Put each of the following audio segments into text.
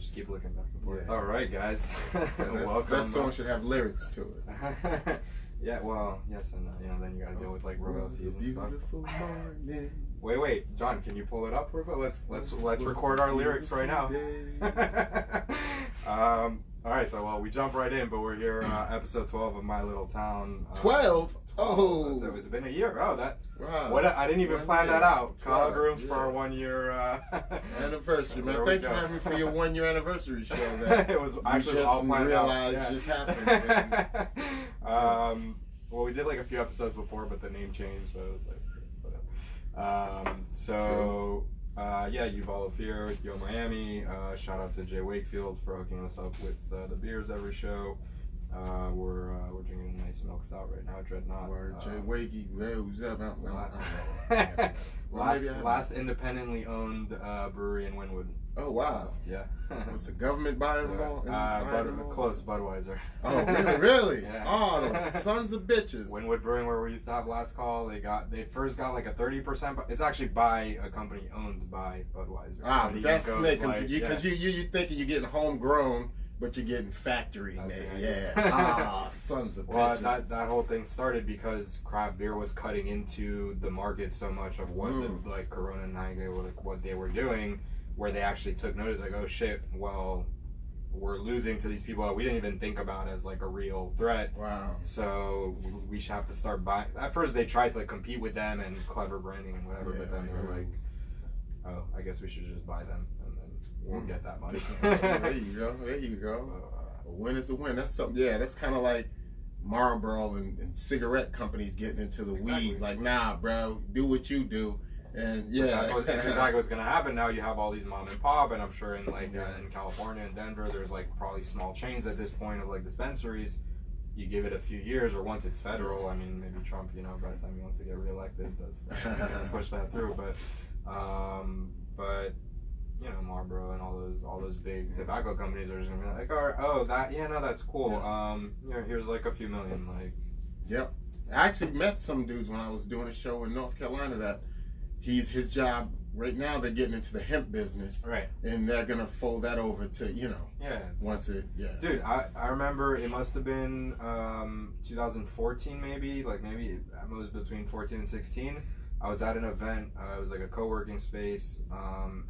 just keep looking back and forth. Yeah. All right, guys. Welcome. That song should have lyrics to it. Yeah, well, yes and no. You know, then you gotta deal with like royalties and stuff. Beautiful morning. Wait, John, can you pull it up? Let's record our lyrics right now. All right, so we jump right in, but we're here, episode 12 of My Little Town. 12? Oh, so it's been a year. Oh, that. Wow. What? I didn't even plan that out. Kyle Grooms for our 1 year anniversary, man. Thanks for having me for your 1 year anniversary show. That it was actually all planned out. Just happened. Well, we did like a few episodes before, but the name changed, so whatever. Yeah, Uvalde Fear, Yo Miami. Shout out to Jay Wakefield for hooking us up with the beers every show. We're drinking a nice milk stout right now, Dreadnought. Jay Wakey, who's that? Last independently owned brewery in Wynwood. Oh wow! Yeah. Was the government buying them all? Close Budweiser. Oh really? Yeah. Oh, those sons of bitches. Wynwood Brewing, where we used to have last call, they first got like a 30%. But it's actually by a company owned by Budweiser. Ah, but that's snake because you thinking you're getting homegrown. But you're getting factory made, yeah. Sons of bitches. Well, that whole thing started because craft beer was cutting into the market so much of what like Corona and Heineken, what they were doing, where they actually took notice, like, oh shit, well, we're losing to these people that we didn't even think about as like a real threat. Wow. So we should have to start buying. At first they tried to like compete with them and clever branding and whatever, but then they were like, oh, I guess we should just buy them. We'll get that money. There you go. A win is a win. That's something. Yeah, that's kind of like Marlboro and cigarette companies getting into the weed. Like, nah, bro, do what you do. And that's exactly what's gonna happen. Now you have all these mom and pop, and I'm sure in in California and Denver, there's like probably small chains at this point of like dispensaries. You give it a few years, or once it's federal. I mean, maybe Trump, by the time he wants to get reelected, that's gonna push that through. But Marlboro and all those big tobacco companies are just gonna be like, that's cool. Here's like a few million, like. Yep. I actually met some dudes when I was doing a show in North Carolina that his job right now, they're getting into the hemp business, right? And they're gonna fold that over to Dude, I remember it must have been 2014 maybe it was between 14 and 16. I was at an event, it was like a co-working space,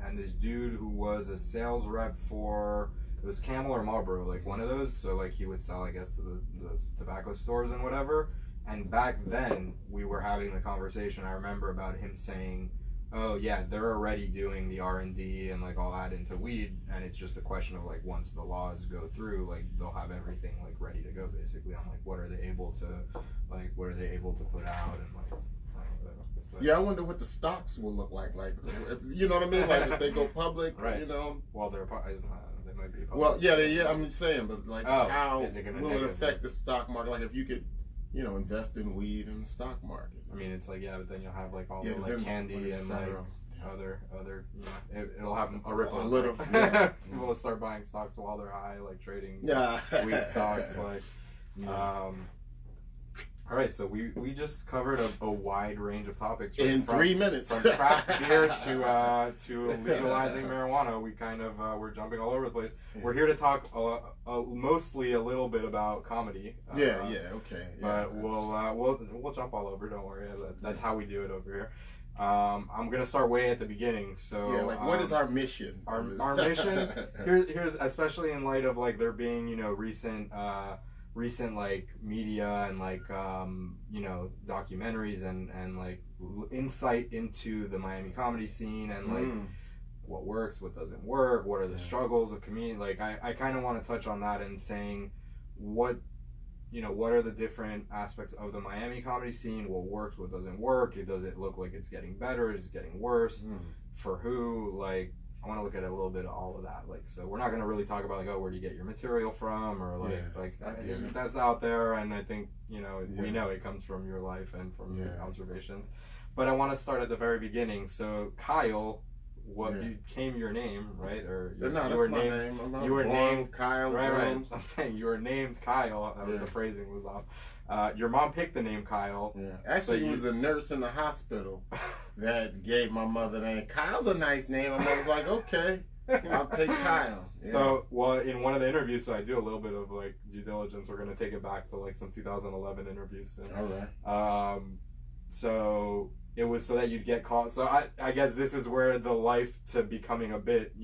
and this dude who was a sales rep for, it was Camel or Marlboro, like one of those, so like he would sell, I guess, to the tobacco stores and whatever, and back then, we were having the conversation, I remember, about him saying, oh yeah, they're already doing the R&D and like all that into weed, and it's just a question of like, once the laws go through, like they'll have everything like ready to go, basically, on like, what are they able to put out, and like, yeah, I wonder what the stocks will look like. Like, you know what I mean? Like, if they go public, right? Well, they might be public. Well, yeah. I'm just saying, but like, how will it affect the stock market? Like, if you could, invest in weed in the stock market. I mean, it's like, but then you'll have like all the like candy and like other. It'll have a ripple. A little. People will start buying stocks while they're high, like trading weed stocks, like. All right, so we just covered a wide range of topics in 3 minutes, from craft beer to legalizing marijuana. We kind of we're jumping all over the place. We're here to talk mostly a little bit about comedy. Okay. But we'll jump all over. Don't worry. That's how we do it over here. I'm gonna start way at the beginning. So what is our mission? Our mission here's especially in light of like there being recent like media and like documentaries and like insight into the Miami comedy scene and like what works, what doesn't work, what are the struggles of community. Like I kind of want to touch on that and saying what are the different aspects of the Miami comedy scene, what works, what doesn't work. Does it look like it's getting better, is it getting worse, for who? Like I want to look at a little bit of all of that. Like, so we're not going to really talk about like, oh, where do you get your material from, or that's out there, and I think we know it comes from your life and from your observations. But I want to start at the very beginning. So Kyle, what became your name, right? Or you were named. You were named Kyle Right. Grooms. I'm saying you were named Kyle. The phrasing was off. Your mom picked the name Kyle. Yeah. Actually, it was a nurse in the hospital that gave my mother the name. Kyle's a nice name. My mother was like, okay. I'll take Kyle. Yeah. So, well, in one of the interviews, so I do a little bit of like due diligence. We're gonna take it back to like some 2011 interviews. And, all right. So it was so that you'd get called. So I guess this is where the life to becoming a bit,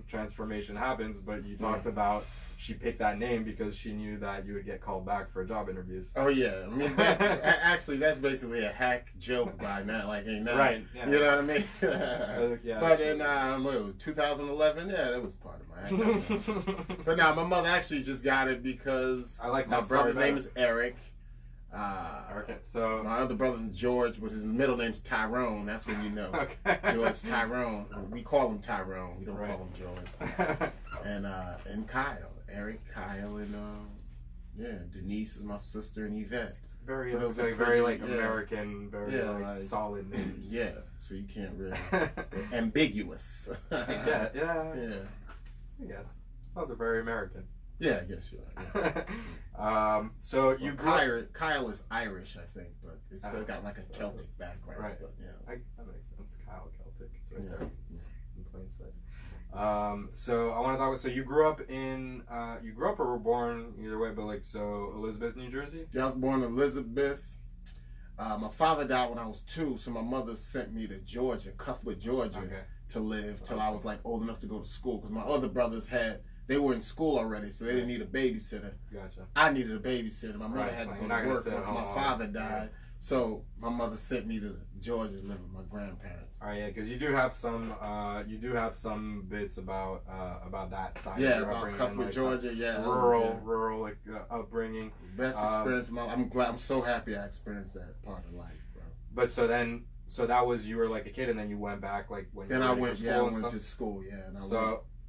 transformation happens. But you talked about she picked that name because she knew that you would get called back for job interviews. Oh yeah, I mean actually that's basically a hack joke by now. Like ain't now, right? Yeah. You know what I mean? Yeah, but in what was 2011? Yeah, that was part of my act. But now my mother actually just got it because I like my brother's name is Eric. Okay, so my other brother's George, but his middle name's Tyrone. That's when you know. Okay. George Tyrone. We call him Tyrone. We don't call him George. And Kyle, Eric, Kyle, and Denise is my sister, and Yvette. Very, so those like very like American, very like solid names. Yeah, so you can't really ambiguous. Yeah. I guess those are very American. Yeah, I guess you're right. Yeah. So you Kyle is Irish, I think, but it's still got like a Celtic background. Right. But, yeah. That makes sense. Kyle Celtic. It's right there in plain sight. So I want to talk about. So you grew up or were born either way, but like so Elizabeth, New Jersey. Yeah, I was born in Elizabeth. My father died when I was 2, so my mother sent me to Georgia, Cuthbert, Georgia, to live till I was like old enough to go to school. Because my other brothers they were in school already, so they didn't need a babysitter. Gotcha. I needed a babysitter. My mother had to go to work once my father died. So my mother sent me to Georgia to live with my grandparents. All right, yeah, because you do have some bits about that side. Yeah, of your about Cuthbert, Georgia. Yeah, rural like upbringing. Best experience. I'm so happy I experienced that part of life, bro. But so that was you were like a kid, and then you went back like when. Then you I went to school. Yeah, and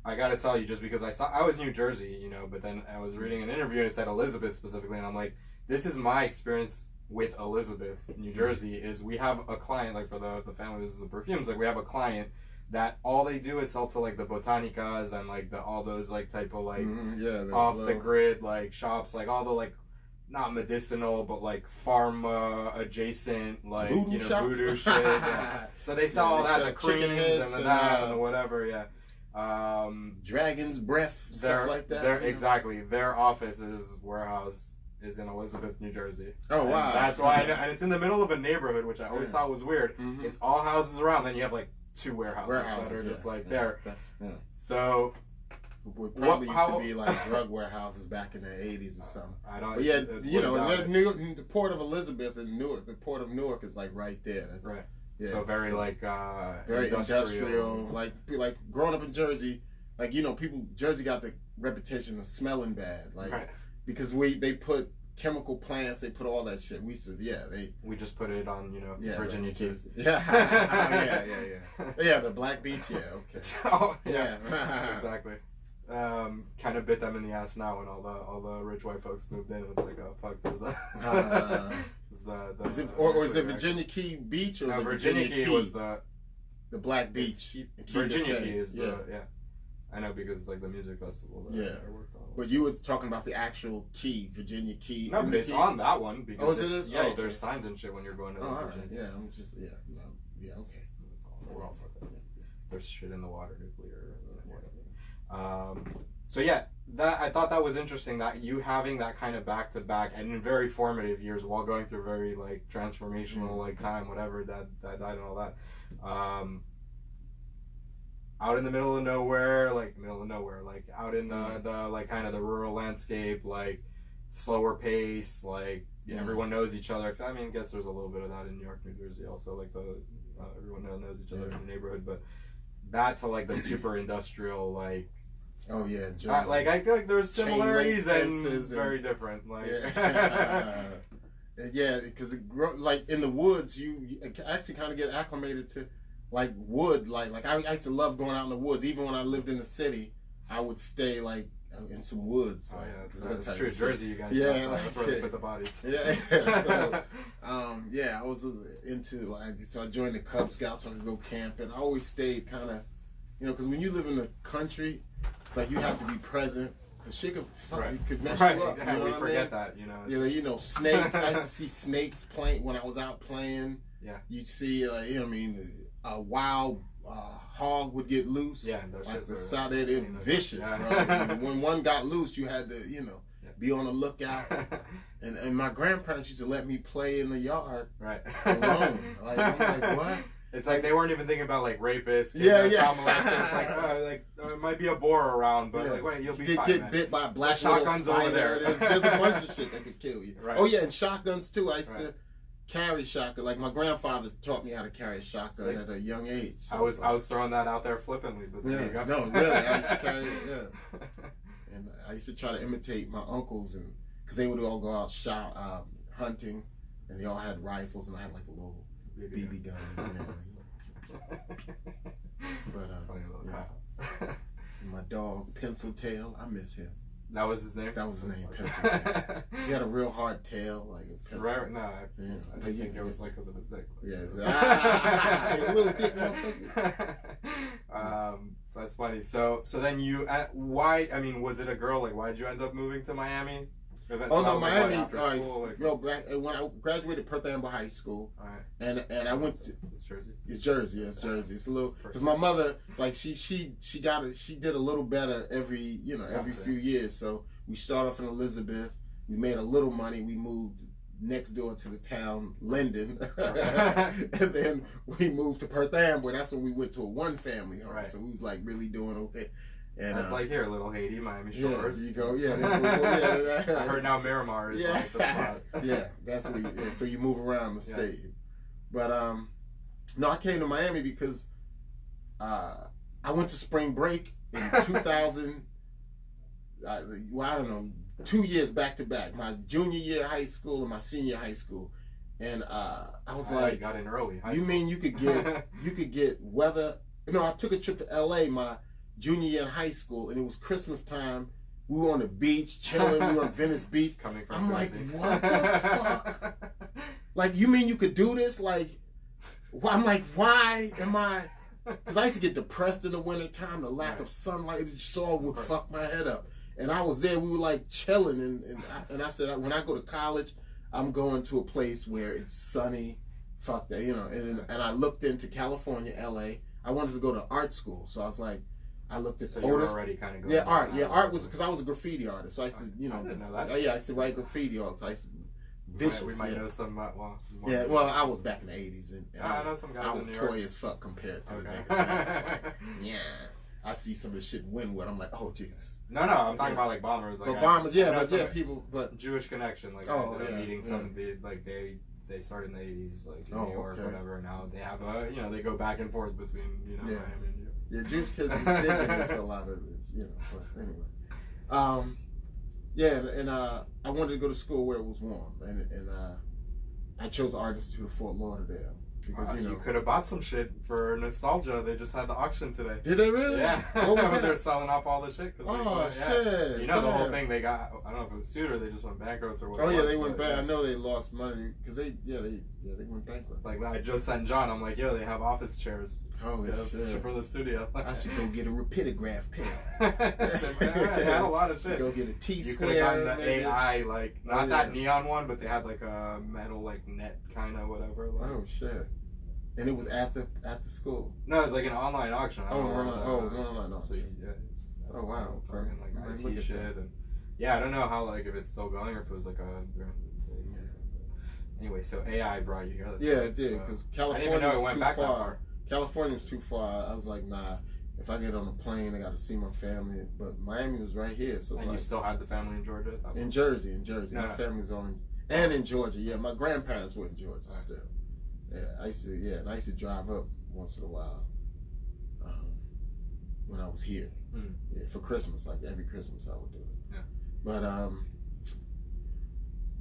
I got to tell you, just because I was New Jersey, but then I was reading an interview and it said Elizabeth specifically, and I'm like, this is my experience with Elizabeth, New Jersey, is we have a client, like for the family, this is the perfumes, like we have a client that all they do is sell to like the Botanicas and like all those like type of like off the grid like shops, like all the like not medicinal but like pharma adjacent like voodoo shit. Yeah. So they sell all that, the creams and the that and the whatever, Dragon's Breath, stuff like that. Exactly. Their warehouse is in Elizabeth, New Jersey. Oh, wow. And that's why and it's in the middle of a neighborhood, which I always thought was weird. Mm-hmm. It's all houses around, then you have like 2 warehouses that are just like there. So probably used to be like drug warehouses back in the 80s or something. I don't. But yeah, there's New York, the port of Elizabeth and Newark. The port of Newark is like right there. That's, right. Yeah, so very very industrial. Like growing up in Jersey, like Jersey got the reputation of smelling bad, like because they put chemical plants, they put all that shit. We said we just put it on Virginia Key. Yeah, the Black Beach. Yeah, okay. Oh yeah, exactly. Kind of bit them in the ass now when all the rich white folks moved in. It's like, oh fuck, there's is it Virginia Key Beach or is it Virginia Key was the Black Beach? Virginia Key is I know because like the music festival that I worked on. But you were talking about the actual key, Virginia Key. No, but it's on that one because it is. Yeah, there's signs and shit when you're going to Virginia. Right. Yeah, I'm just okay. We're all for that. There's shit in the water, nuclear. So yeah, that I thought that was interesting that you having that kind of back to back and in very formative years while going through very like transformational like time, whatever that died and all that. Out in the middle of nowhere, like out in the like kind of the rural landscape, like slower pace, like everyone knows each other. I mean, I guess there's a little bit of that in New York, New Jersey, also like everyone knows each other in the neighborhood, but that to like the super industrial like. Oh yeah, like I feel like there's similarities and very different. Like because like in the woods, you actually kind of get acclimated to like wood. Like I used to love going out in the woods. Even when I lived in the city, I would stay like in some woods. Oh yeah, that's true. Jersey, you guys. That's where they put the bodies. So I was into so I joined the Cub Scouts so I could go camping. I always stayed kind of, because when you live in the country. It's like you have to be present. Cause shit could mess you up. Yeah, we forget that, snakes. I used to see snakes playing when I was out playing. Yeah. You'd see, a wild hog would get loose. Yeah, those like shits the are South, they're vicious, yeah. bro. When one got loose, you had to, be on the lookout. And my grandparents used to let me play in the yard alone. Like, I'm like, what? It's like they weren't even thinking about like rapists, child molesters. Like there might be a boar around, but like wait, you'll be fine. Get bit by a black shotguns over there. There's a bunch of shit that could kill you. Right. Oh yeah, and shotguns too. I used to carry shotgun. Like my grandfather taught me how to carry a shotgun at a young age. So I was throwing that out there flippantly, but there you go. No, really, I used to carry it. Yeah, and I used to try to imitate my uncles, and because they would all go out hunting, and they all had rifles, and I had like a little BB gun. But yeah. My dog Pencil Tail, I miss him. That was his name? That was his name, Pencil Tail. He had a real hard tail, like a pencil. Right? No, I didn't think it was like because of his dick. Yeah, a little dick motherfucker. So that's funny. So then you, why? I mean, was it a girl? Like, why did you end up moving to Miami? Miami. When I graduated Perth Amboy High School, and I went to Jersey. It's Jersey. Yeah, it's Jersey. It's a little because my mother, like she did a little better every few years. So we started off in Elizabeth. We made a little money. We moved next door to the town, Linden, and then we moved to Perth Amboy. That's when we went to a one-family home. So we was like really doing okay. And that's like here, Little Haiti, Miami Shores. Yeah, you go. Yeah, I heard now Miramar is like the spot. Yeah, that's what. So you move around the state. But no, I came to Miami because I went to spring break in 2000. I don't know, 2 years back to back. My junior year of high school and my senior high school, and I was like, got in early. You mean you could get weather? I took a trip to L.A. my junior year in high school, and it was Christmas time. We were on the beach chilling. We were on Venice Beach. I'm like, what the fuck? Like, you mean you could do this? Like, I'm like, why am I? Because I used to get depressed in the wintertime. The lack of sunlight, it just all would fuck my head up. And I was there. We were like chilling, and I said, when I go to college, I'm going to a place where it's sunny. Fuck that, And I looked into California, L.A. I wanted to go to art school, so I was like. I looked at so you were already kind of going art. Yeah, art was because I was a graffiti artist. So I used to, I didn't know that. I used to write graffiti all the time. Vicious. We might know some. Well, I was back in the '80s, and I know some guys. I was toy as fuck compared to the niggas. It's like, I see some of the shit in Wynwood. I'm like, oh Jesus. No, I'm talking about like bombers. Like bombers, people, but Jewish connection. Like meeting some of the they started in the '80s, like in New York, whatever. Now they have they go back and forth between Miami and. Yeah, Jewish kids they get into a lot of this, but anyway. And I wanted to go to school where it was warm, and I chose the Art Institute of Fort Lauderdale because you could have bought some shit for nostalgia. They just had the auction today. Did they really? Yeah. What was that? They're selling off all the shit. Shit. The whole thing they got. I don't know if it was sued or they just went bankrupt or whatever. Oh yeah, they went bankrupt. I know they lost money because they went bankrupt. Like I just sent John. I'm like, yo, they have office chairs. Oh shit. For the studio. I should go get a rapidograph pen. They had a lot of shit. Go get a T-square. You could have gotten the AI, like not that neon one, but they had like a metal like net kind of whatever. Like. Oh shit. And it was at the school. No, it was like an online auction. It was an online auction. So, oh wow. And like IT shit and I don't know how if it's still going or if it was like a. Anyway, so AI brought you here. It did because California was too far. California was too far. I was like, nah. If I get on a plane, I got to see my family. But Miami was right here, so. And you still had the family in Georgia? In Jersey. My family's and in Georgia. Yeah, my grandparents were in Georgia still. Yeah, I used to drive up once in a while. When I was here, for Christmas, like every Christmas I would do it. Yeah. But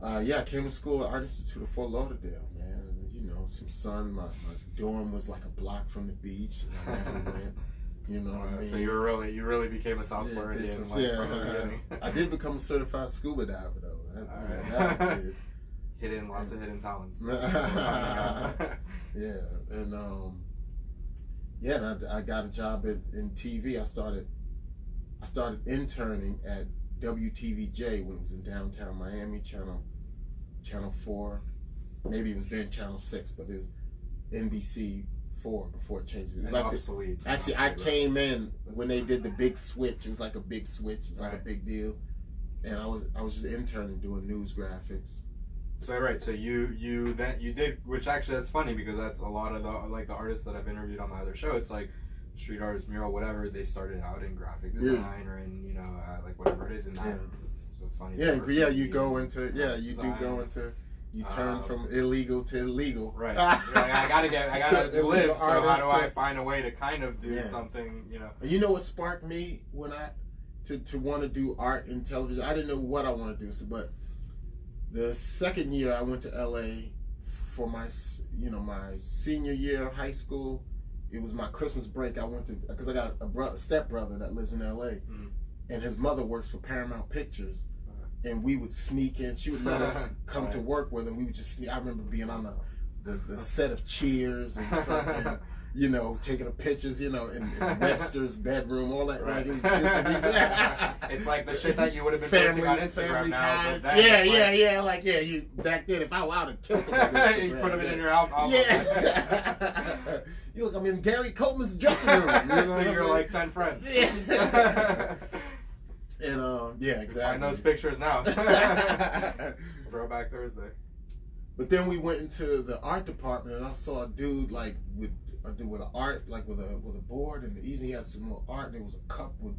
I came to school at Art Institute of Fort Lauderdale, man. And, some sun. My dorm was like a block from the beach. And I never went. What I mean? So you really became a South Floridian. I did become a certified scuba diver though. That I did. Lots of hidden talents. And I got a job in TV. I started interning at WTVJ when it was in downtown Miami, Channel 4. Maybe it was then Channel 6, but it was NBC before it changed. It was and like obsolete. Actually, I came in when they did the big switch. It was like a big switch. It was like a big deal. And I was just interning doing news graphics. So so you did, which actually that's funny because that's a lot of the artists that I've interviewed on my other show. It's like street artist, mural, whatever. They started out in graphic design or in like whatever it is, and that. So it's funny. You go into you turn from illegal to illegal. Right. I gotta live. So how do I find a way to kind of do something? You know what sparked me when to want to do art in television? I didn't know what I want to do, but the second year I went to LA for my senior year of high school. It was my Christmas break. I went to, because I got a stepbrother that lives in LA, and his mother works for Paramount Pictures, and we would sneak in. She would let us come to work with, and we would just sneak. I remember being on the set of Cheers and fucking, taking the pictures, in Webster's bedroom, all that. Right. Like, it was this, it's like the shit that you would have been posting on Instagram now. Ties. You back then, if I would have killed them, you put them in your album. Yeah. You look, I'm in Gary Coleman's dressing room. So you're like 10 friends. Yeah. And exactly. Find those pictures now. Throwback Thursday. But then we went into the art department, and I saw a dude like with an art, like with a board, and he had some more art, and there was a cup with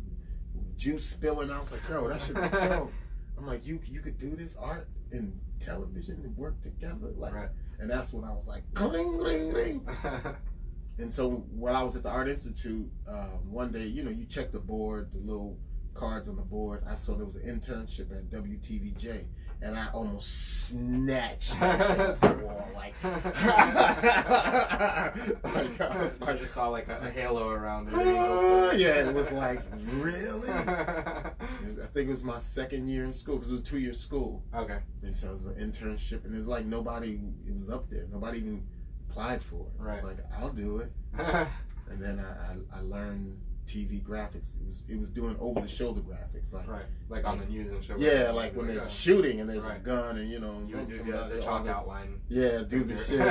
juice spilling. I was like, yo, that shit was dope. I'm like, you could do this art in television and work together, like, and that's when I was like, ring, ring, ring. And so while I was at the Art Institute, one day, you check the board, the little cards on the board. I saw there was an internship at WTVJ, and I almost snatched that shit off the wall. I just saw like a halo around it. It was like, really? I think it was my second year in school, because it was a 2-year school. Okay. And so it was an internship, and it was like nobody, it was up there. Nobody even applied for it. I was like, I'll do it. And then I learned TV graphics. It was doing over the shoulder graphics, like on the news and shit. Yeah, like when there's a shooting and there's a gun, and you do the chalk outline. Yeah, do the shit.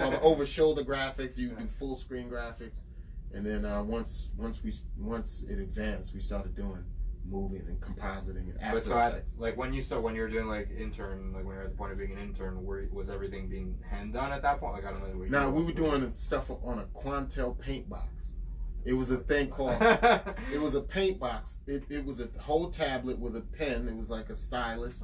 All the over shoulder graphics. You do full screen graphics, and then once it advanced, we started doing moving and compositing and After Effects. Like when you were doing like intern, like when you were at the point of being an intern, was everything being hand done at that point? Like I don't know. No, we were doing stuff on a Quantel paint box. It was a thing called, it was a paint box. It was a whole tablet with a pen. It was like a stylus.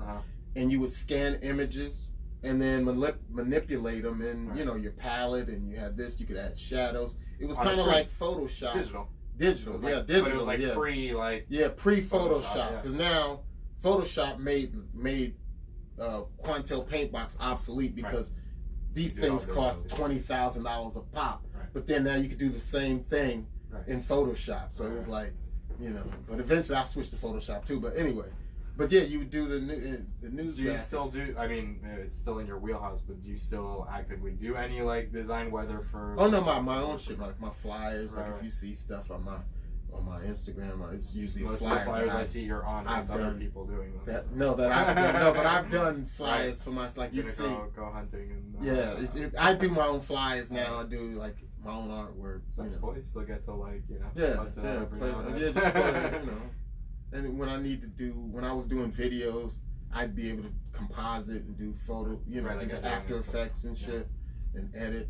And you would scan images and then manipulate them in, your palette, and you had this, you could add shadows. It was kind of like Photoshop. Digital. Digital. But it was like pre-Photoshop. Because now Photoshop made Quantel paint box obsolete, because these things cost $20,000 a pop. But then now you could do the same thing in Photoshop. So it was like, but eventually I switched to Photoshop too. But anyway, you would do the news. Do you still do? I mean, it's still in your wheelhouse, but do you still actively do any like design, whether for? Oh no, my own shit, like my flyers. If you see stuff on my Instagram, it's usually most flyers. Of the flyers I see you're on. It's other people doing them. But I've done flyers for myself. Like you see, go hunting and. I do my own flyers now. I do like my own artwork. That's cool. You still get to And when I was doing videos, I'd be able to composite and do photo, do the After Effects and shit, and edit,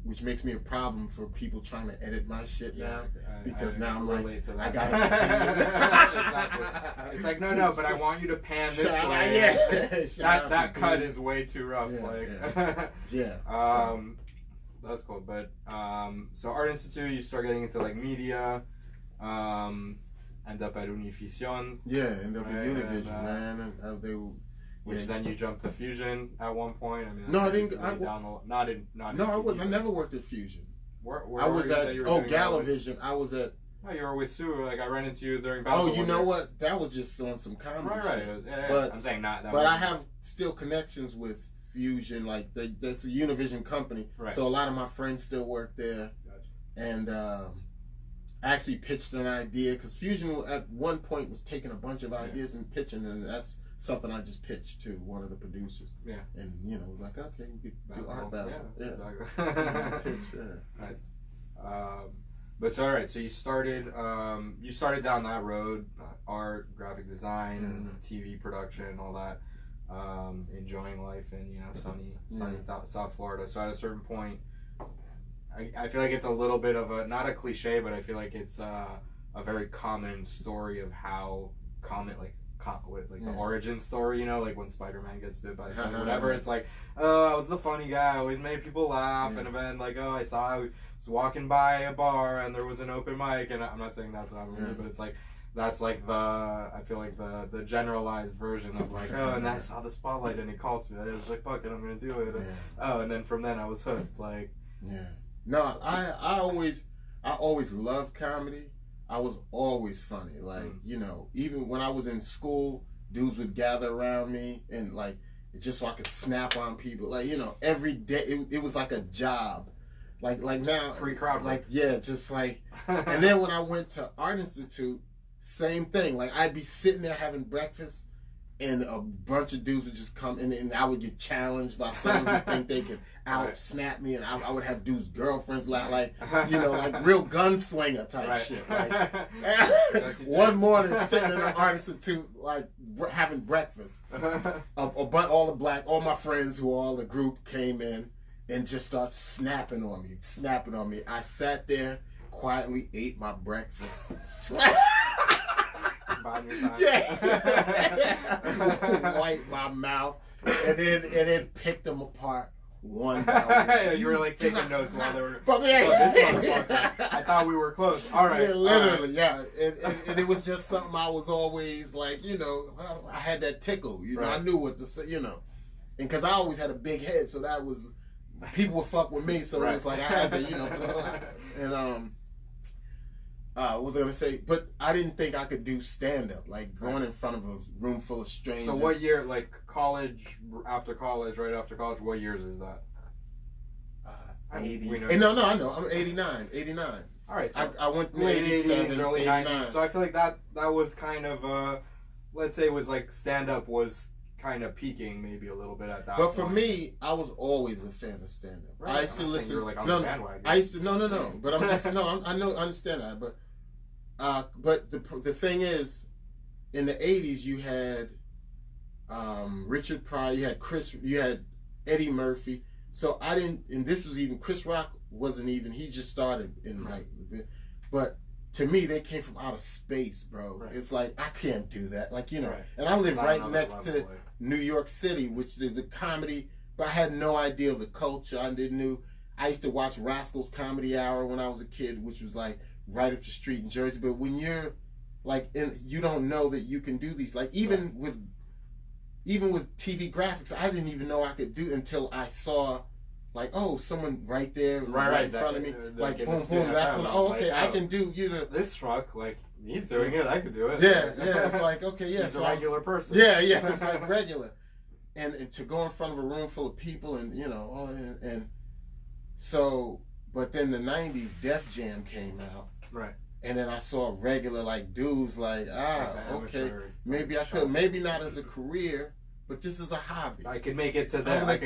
which makes me a problem for people trying to edit my shit now, because now I'm like, I gotta. Exactly. It's like no, but I want you to pan this way. That cut is way too rough. That's cool. But so Art Institute, you start getting into like media. End up at Univision. End up at Univision, man. And which then you jumped to Fusion at one point. I mean, no, I didn't. I never worked at Fusion. Where I was at Galavision. I was at. Oh, you were with Sue. Like I ran into you during Battle. Oh, you know what? That was just on some comedy. Right. Yeah, but I'm saying not that. But I have still connections with Fusion. Like that's a Univision company. Right. So a lot of my friends still work there. Gotcha. And I actually pitched an idea, because Fusion at one point was taking a bunch of ideas and pitching, and that's something I just pitched to one of the producers. Yeah. And like, okay, we could do art battle. Exactly. Pitch, Nice. But so, all right, so you started down that road, art, graphic design, TV production, all that, enjoying life in, you know, sunny South Florida. So at a certain point, I feel like it's a little bit of a, not a cliche, but I feel like it's a very common story of how the origin story, you know, like when Spider-Man gets bit by something, whatever. It's like, oh, I was the funny guy, I always made people laugh, and then like, oh, I was walking by a bar and there was an open mic, and I'm not saying that's what I'm doing, but it's like, that's like I feel like the generalized version of like, oh, and I saw the spotlight and it called to me. I was like, fuck it, I'm gonna do it. And, and then from then I was hooked. Like, no, I always loved comedy. I was always funny. Like, you know, even when I was in school, dudes would gather around me and like, just so I could snap on people. Like, you know, every day it was like a job. Like now, pre-crowd, like, yeah, just like, and then when I went to Art Institute, same thing. Like, I'd be sitting there having breakfast, and a bunch of dudes would just come in, and I would get challenged by someone who think they could out-snap me, and I would have dudes' girlfriends like, you know, like real gunslinger type shit. Like, one morning, sitting in the Art Institute, like, having breakfast, all my friends who all the group came in and just start snapping on me. I sat there, quietly ate my breakfast. Wipe my mouth, and then picked them apart one by one. You were like taking notes while they were. But this motherfucker, I thought we were close. All right, literally, and it was just something I was always like, you know, I had that tickle, you know, I knew what to say, you know, and because I always had a big head, so that was, people would fuck with me, so it was like I had to, you know, and what was I gonna say? But I didn't think I could do stand up, like going in front of a room full of strangers. So what year, like college, right after college, what years is that? 80. No, I know. I'm 89. All right. So I went late 87, 80s, early 89. 90s. So I feel like that was kind of, let's say it was like stand up was kind of peaking maybe a little bit at that point. But for me, I was always a fan of stand up. Right. I used to listen. You were like on the bandwagon. I used to no. But I'm just I understand that. But the thing is, in the 80s you had Richard Pryor, you had Eddie Murphy. So I didn't, and this was even, Chris Rock wasn't even, he just started in like, but to me they came from outer space, bro. It's like, I can't do that, like, you know. And I live right next to New York City, which is the comedy, but I had no idea of the culture. I used to watch Rascal's Comedy Hour when I was a kid, which was like right up the street in Jersey. But when you're like, you don't know that you can do these, like even with TV graphics, I didn't even know I could do until I saw, like, oh, someone right there, right in front of me, like boom, boom. That's when, okay, I can do this truck, like he's doing it, I could do it. Yeah. It's like, okay, yeah, he's a regular person. Yeah, it's like regular, and to go in front of a room full of people, and you know, and so, but then the '90s Def Jam came out, right. And then I saw regular, like, dudes like, okay, maybe I could, maybe not as a career, but just as a hobby. I could make it to there. I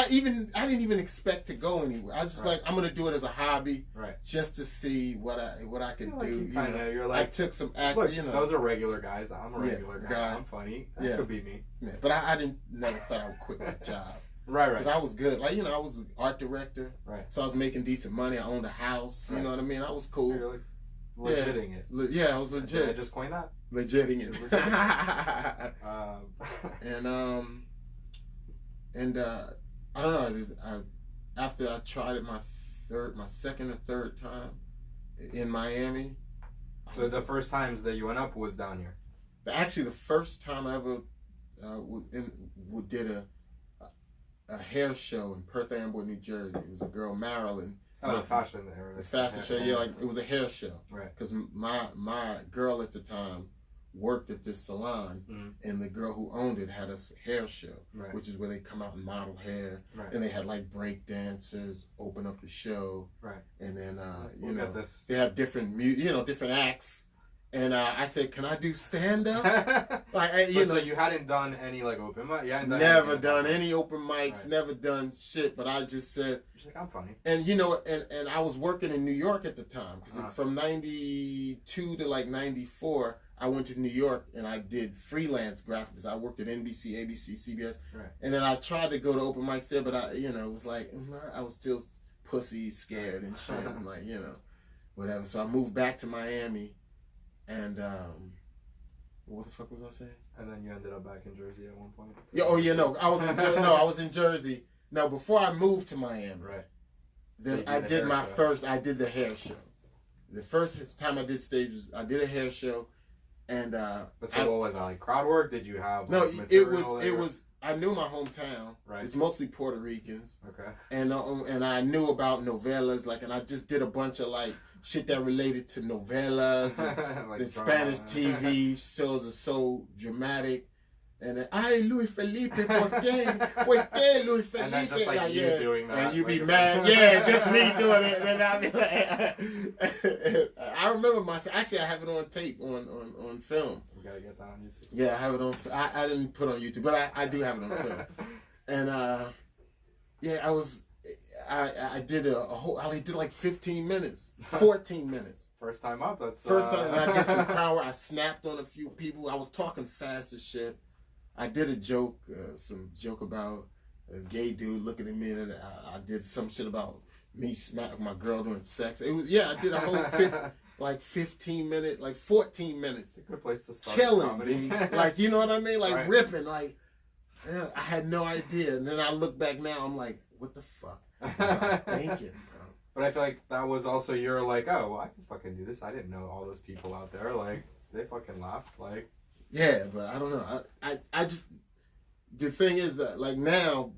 didn't even expect to go anywhere. I just like, I'm gonna do it as a hobby, just to see what I could do. You're like, I took some act. Look, those are regular guys. I'm a regular guy. I'm funny. That could be me. Yeah, but I never thought I would quit my job. Right. Because I was good. Like, you know, I was an art director. Right. So I was making decent money. I owned a house. You know what I mean? I was cool. You're like legitting it. Yeah, I was legit. Did I just coin that? Legitting it. And I don't know. After I tried it my second or third time in Miami. So the first times that you went up was down here? Actually, the first time I ever did a hair show in Perth Amboy, New Jersey. It was a girl, Marilyn. Oh, the fashion era. The fashion show, yeah, like it was a hair show. Right. Because my girl at the time worked at this salon, and the girl who owned it had a hair show, which is where they come out and model hair, and they had like break dancers open up the show, and then they have different different acts, And I said, "Can I do stand up?" So you hadn't done any like open mic. You hadn't done never done any open mics. Right. Never done shit. But I just said, "She's like, I'm funny." And and I was working in New York at the time because from '92 to like '94, I went to New York and I did freelance graphics. I worked at NBC, ABC, CBS, right. And then I tried to go to open mics there, but it was like I was still pussy scared and shit. I'm like, whatever. So I moved back to Miami. And what the fuck was I saying? And then you ended up back in Jersey at one point. Yeah. Oh yeah. No, I was in I was in Jersey. Now before I moved to Miami, right? I did my first. I did the hair show. The first time I did stages, I did a hair show, and But so what was that, like crowd work? Did you have no? Like, it was. I knew my hometown. Right. It's mostly Puerto Ricans. Okay. And I knew about novellas, and I just did a bunch of shit that related to novellas and like the Spanish TV shows are so dramatic. And then, ay, Luis Felipe, ¿por qué Luis Felipe? And then just like you doing that. And you be mad. Yeah, just me doing it. And I be like, I remember actually I have it on tape, on film. We gotta get that on YouTube. Yeah, I have it on, I didn't put it on YouTube, but I do have it on film. And I did I did like 15 minutes, 14 minutes. First time up, that's... First time, and I did some crowd work. I snapped on a few people. I was talking fast as shit. I did a joke, some joke about a gay dude looking at me, and I did some shit about me smacking my girl doing sex. It was, I did a whole 15 minutes, 14 minutes. It's a good place to start. Killing me. You know what I mean? Right. Ripping, I had no idea. And then I look back now, I'm like, what the fuck was I thinking, bro? But I feel like that was also your like, oh, well, I can fucking do this. I didn't know all those people out there. Like, they fucking laughed. Like, yeah, but I don't know. I just, the thing is that now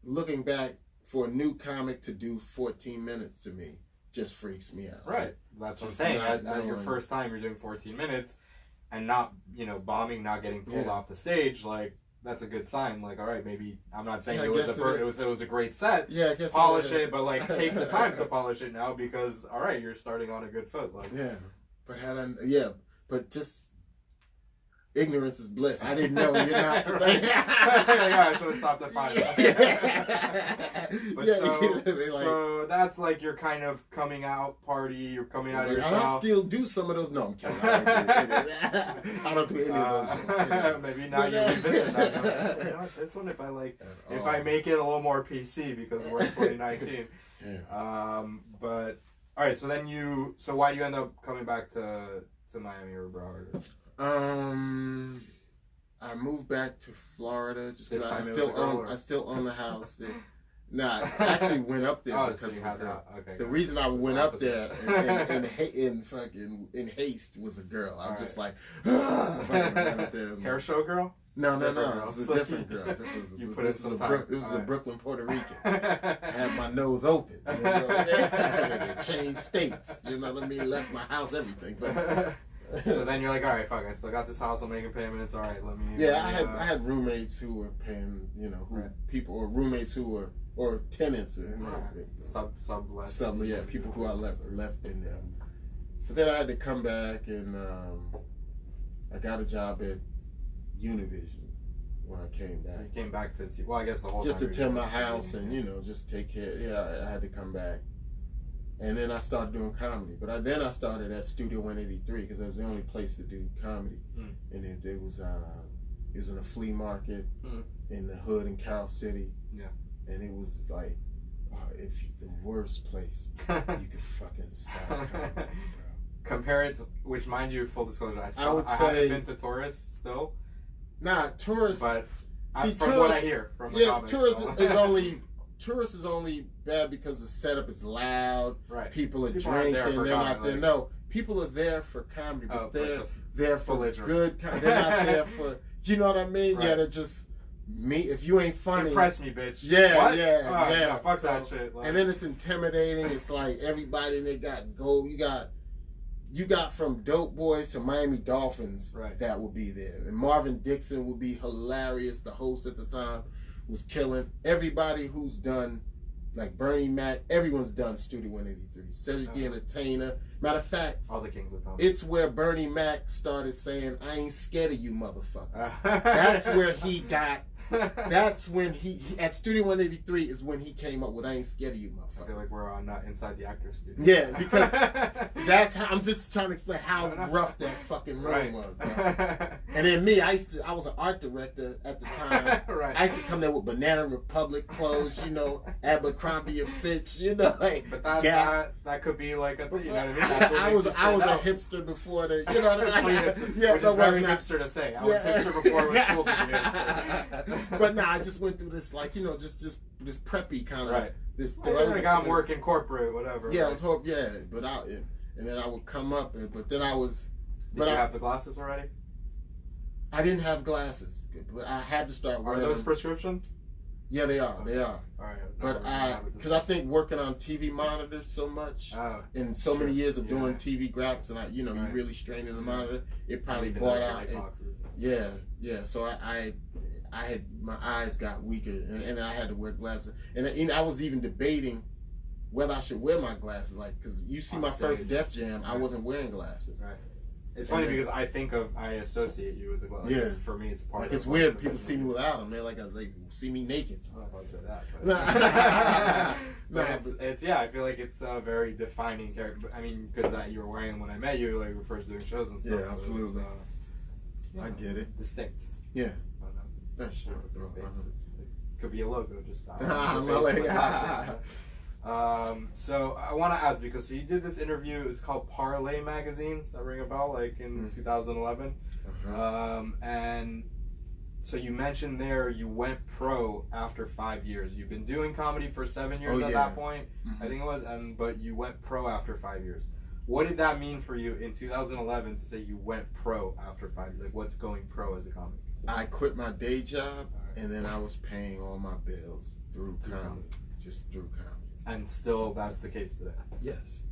looking back for a new comic to do 14 minutes to me just freaks me out. Right. That's what I'm saying. At your first time, you're doing 14 minutes and not, bombing, not getting pulled off the stage. Like, that's a good sign. Like, all right, maybe I'm not saying it was a great set. Yeah, I guess polish it, but take the time to polish it now because all right, you're starting on a good foot. Like, but just ignorance is bliss. I didn't know you're not. I should have stopped at 5. But so that's like your kind of coming out party. You're coming out of yourself. I still do some of those. No, I'm kidding. I don't do any of those. Maybe now you revisit that. Like, you know what, this one, if I make it a little more PC because we're in 2019. But all right. So why do you end up coming back to Miami or Broward? I moved back to Florida just because I still own the house there. Nah, I actually went up there because the reason I went up there in haste was a girl. I was just like, up there. Hair show girl? No. It was a different girl. This was a Brooklyn, Puerto Rican. I had my nose open. Changed states. You know what I mean? Left my house, everything. But so then you're like, all right, fuck, I still got this house, I'm making payments, all right, let me... Yeah, I had roommates who were paying, people, or roommates who were, or tenants, or people who I left in there. But then I had to come back, and I got a job at Univision when I came back. So you came back to, I guess the whole just time... Just to tend my house and, just take care. Yeah, I had to come back. And then I started doing comedy. But then I started at Studio 183 because that was the only place to do comedy. And it was in a flea market in the hood in Carroll City. Yeah. And it was like, the worst place you could fucking start comedy, bro. Compare it to, which mind you, full disclosure, I haven't been to Tourist still. Nah, Tourist. But from what I hear from the comics, Tourist is only bad because the setup is loud. Right. People are drinking. They're not there. No, people are there for comedy, but they're there for good comedy. They're not there for. Do you know what I mean? Right. Yeah, they're just me. If you ain't funny, impress me, bitch. Yeah, what? Yeah. Fuck that shit. And then it's intimidating. It's like everybody they got gold. You got from Dope Boys to Miami Dolphins that will be there, and Marvin Dixon will be hilarious. The host at the time was killing. Everybody who's done like Bernie Mac, everyone's done Studio 183. Cedric the Entertainer. Matter of fact, all the kings of comedy. It's where Bernie Mac started saying, "I ain't scared of you motherfuckers." That's where he got. That's when he at Studio 183 is when he came up with "I ain't scared of you motherfuckers." I feel like we're on inside the actor's studio. Yeah, because that's how I'm just trying to explain how rough that fucking room was, man. And then me, I was an art director at the time. Right. I used to come there with Banana Republic clothes, you know, Abercrombie and Fitch, you know, like. But that could be like a, you know what I mean? That's what I was a hipster before the, you know what I mean? Yeah, which is very hipster to say. I was hipster before it was cool to be hipster. But nah, I just went through this, like, you know, just this preppy kind of this. Like I'm working corporate, whatever. Yeah, right? But and then I would come up, but then I was. Did you have the glasses already? I didn't have glasses, but I had to start wearing. Are those them. prescription? Yeah, they are. Okay. They are. All right. But because I think working on TV monitors so much, and so many years of doing TV graphics, and you really straining the monitor, it probably bought out. Yeah. So I had my eyes got weaker, and I had to wear glasses, and I was even debating whether I should wear my glasses, like because you see my first Def Jam, I wasn't wearing glasses. Right. It's funny because I associate you with the glasses. Yeah. For me, it's part like of it's weird. People see me without them. They're like they see me naked. I don't know if I'd say that. But it's I feel like it's a very defining character. I mean, because you were wearing them when I met you, like we were first doing shows and stuff. Yeah, absolutely. So I get it. Distinct. Yeah. I don't know. That's true. It could be a logo, just so I want to ask because you did this interview. It's called Parlay Magazine. Does that ring a bell? Like in 2011, and so you mentioned there you went pro after 5 years. You've been doing comedy for 7 years at that point, I think it was, but you went pro after 5 years. What did that mean for you in 2011 to say you went pro after 5 years? Like, what's going pro as a comic? I quit my day job, and then I was paying all my bills through comedy, just through comedy. And still, that's the case today. Yes.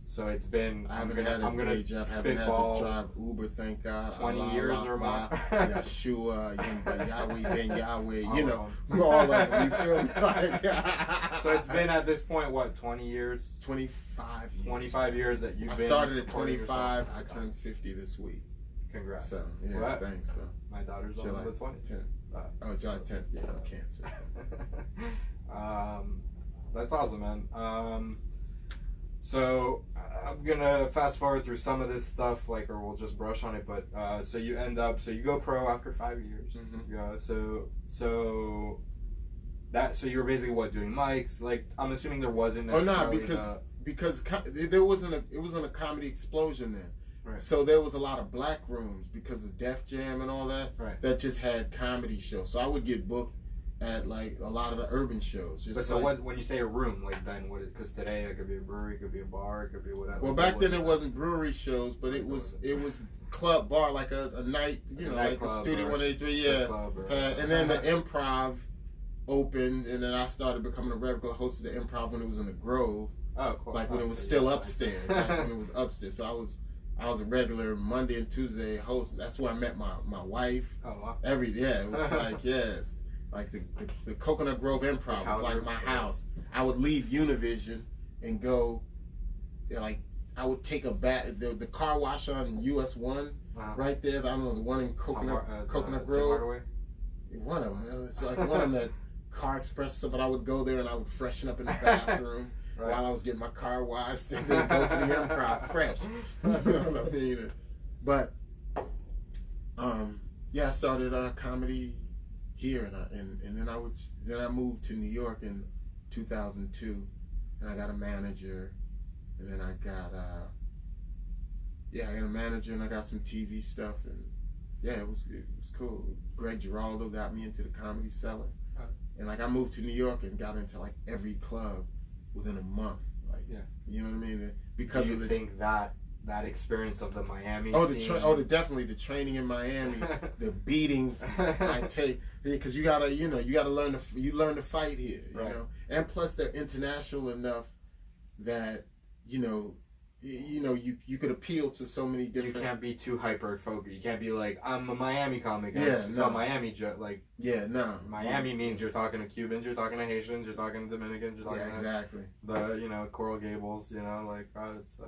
So it's been. I haven't had a day job. Haven't had to drive Uber. Thank God. 20 years or more. Yeshua, Yahweh, Ben Yahweh. You know, all of it. You feel me? So it's been at this point what? 20 years. 25 years. 25 years that you've been. I started at 25. I turned 50 this week. Congrats. So thanks, bro. My daughter's on the 20th. July 10th. Yeah, Cancer. That's awesome, man. So I'm gonna fast forward through some of this stuff, like, or we'll just brush on it. But so you you go pro after 5 years. Yeah. So you were basically doing mics? Like, I'm assuming there wasn't necessarily. Because there wasn't it wasn't a comedy explosion then. Right. So there was a lot of black rooms because of Def Jam and all that. Right. That just had comedy shows. So I would get booked at like a lot of the urban shows. But so when you say a room, like then what? Because today it could be a brewery, it could be a bar, it could be whatever. Well, back then it wasn't brewery shows, but it was club bar, like a night, like a Studio 183, and then the Improv opened, and then I started becoming a regular host of the Improv when it was in the Grove. Oh, cool. Like when it was still upstairs, like when it was upstairs. So I was a regular Monday and Tuesday host. That's where I met my wife. Oh wow. It was like like the Coconut Grove Improv was like my house. I would leave Univision and go, like I would take a the car wash on US 1 right there. I don't know, the one in Coconut Grove. One of them. It's like one of them that Car Express stuff. But I would go there and I would freshen up in the bathroom. Right. While I was getting my car washed, and then go to the Improv fresh. You know what I mean? But I started comedy here, and then I moved to New York in 2002, and I got a manager, and then I got a manager, and I got some TV stuff, and it was cool. Greg Giraldo got me into the Comedy Cellar, and like I moved to New York and got into like every club within a month, you know what I mean? Because do you think that experience of the Miami scene? Definitely the training in Miami, the beatings I take, because you gotta learn to fight here, you know, and plus they're international enough that you know, you could appeal to so many different. You can't be too hyper focused. You can't be like, I'm a Miami comic. And Yeah, it's a Miami joke. Like, Miami means you're talking to Cubans, you're talking to Haitians, you're talking to Dominicans, you're talking exactly. to the Coral Gables. You know, like it's you